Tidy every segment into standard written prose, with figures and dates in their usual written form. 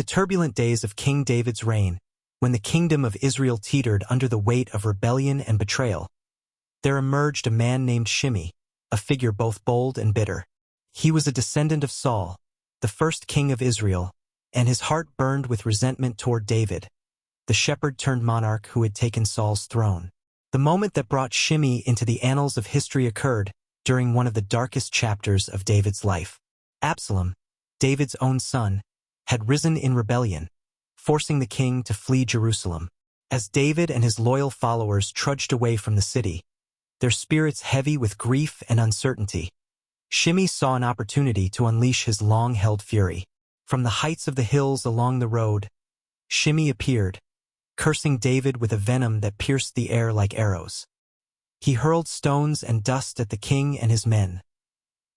the turbulent days of King David's reign, when the kingdom of Israel teetered under the weight of rebellion and betrayal, there emerged a man named Shimei, a figure both bold and bitter. He was a descendant of Saul, the first king of Israel, and his heart burned with resentment toward David, the shepherd-turned-monarch who had taken Saul's throne. The moment that brought Shimei into the annals of history occurred during one of the darkest chapters of David's life. Absalom, David's own son, had risen in rebellion, forcing the king to flee Jerusalem. As David and his loyal followers trudged away from the city, their spirits heavy with grief and uncertainty, Shimei saw an opportunity to unleash his long-held fury. From the heights of the hills along the road, Shimei appeared, cursing David with a venom that pierced the air like arrows. He hurled stones and dust at the king and his men,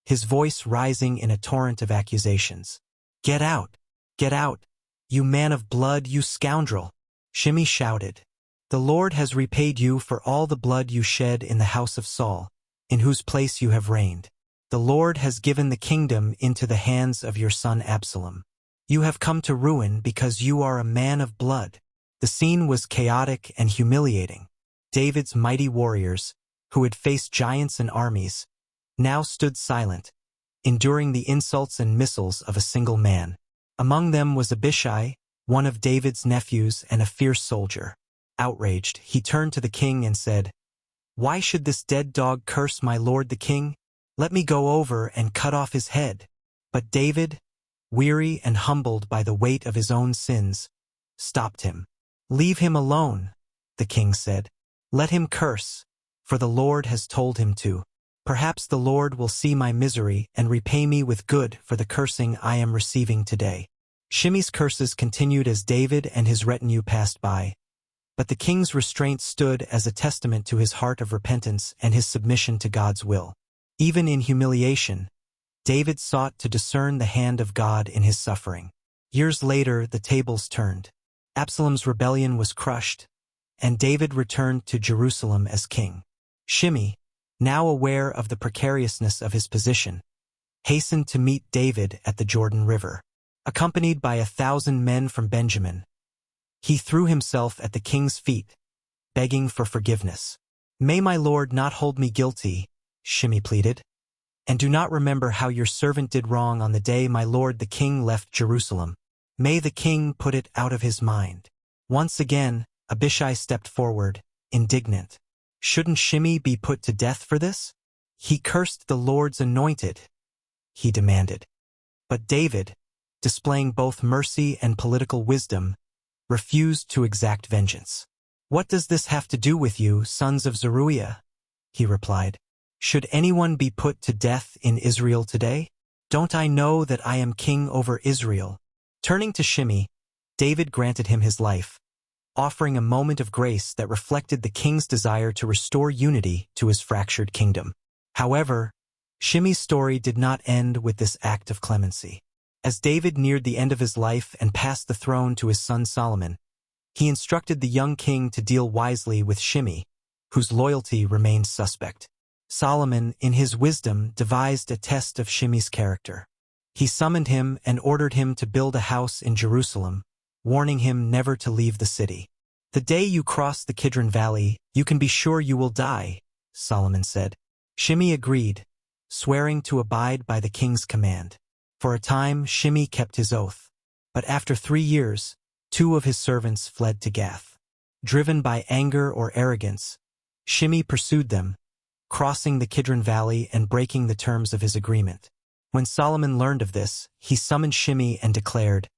his voice rising in a torrent of accusations. "Get out! Get out! You man of blood, you scoundrel!" Shimei shouted. "The Lord has repaid you for all the blood you shed in the house of Saul, in whose place you have reigned. The Lord has given the kingdom into the hands of your son Absalom. You have come to ruin because you are a man of blood." The scene was chaotic and humiliating. David's mighty warriors, who had faced giants and armies, now stood silent, enduring the insults and missiles of a single man. Among them was Abishai, one of David's nephews and a fierce soldier. Outraged, he turned to the king and said, "Why should this dead dog curse my lord the king? Let me go over and cut off his head." But David, weary and humbled by the weight of his own sins, stopped him. "Leave him alone," the king said. "Let him curse, for the Lord has told him to. Perhaps the Lord will see my misery and repay me with good for the cursing I am receiving today." Shimei's curses continued as David and his retinue passed by, but the king's restraint stood as a testament to his heart of repentance and his submission to God's will. Even in humiliation, David sought to discern the hand of God in his suffering. Years later, the tables turned. Absalom's rebellion was crushed, and David returned to Jerusalem as king. Shimei, now aware of the precariousness of his position, hastened to meet David at the Jordan River. Accompanied by 1,000 men from Benjamin, he threw himself at the king's feet, begging for forgiveness. "May my lord not hold me guilty," Shimei pleaded, "and do not remember how your servant did wrong on the day my lord the king left Jerusalem. May the king put it out of his mind." Once again, Abishai stepped forward, indignant. "Shouldn't Shimei be put to death for this? He cursed the Lord's anointed," he demanded. But David, displaying both mercy and political wisdom, refused to exact vengeance. "What does this have to do with you, sons of Zeruiah?" he replied. "Should anyone be put to death in Israel today? Don't I know that I am king over Israel?" Turning to Shimei, David granted him his life, offering a moment of grace that reflected the king's desire to restore unity to his fractured kingdom. However, Shimei's story did not end with this act of clemency. As David neared the end of his life and passed the throne to his son Solomon, he instructed the young king to deal wisely with Shimei, whose loyalty remained suspect. Solomon, in his wisdom, devised a test of Shimei's character. He summoned him and ordered him to build a house in Jerusalem, warning him never to leave the city. "The day you cross the Kidron Valley, you can be sure you will die," Solomon said. Shimei agreed, swearing to abide by the king's command. For a time, Shimei kept his oath, but after 3 years, 2 of his servants fled to Gath. Driven by anger or arrogance, Shimei pursued them, crossing the Kidron Valley and breaking the terms of his agreement. When Solomon learned of this, he summoned Shimei and declared,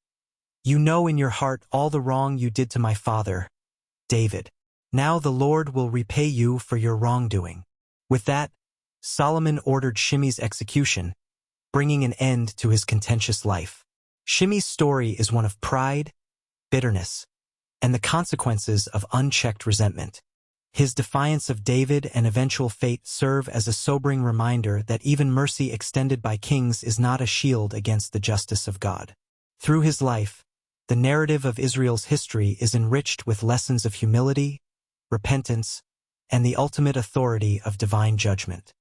"You know in your heart all the wrong you did to my father, David. Now the Lord will repay you for your wrongdoing." With that, Solomon ordered Shimei's execution, bringing an end to his contentious life. Shimei's story is one of pride, bitterness, and the consequences of unchecked resentment. His defiance of David and eventual fate serve as a sobering reminder that even mercy extended by kings is not a shield against the justice of God. Through his life, the narrative of Israel's history is enriched with lessons of humility, repentance, and the ultimate authority of divine judgment.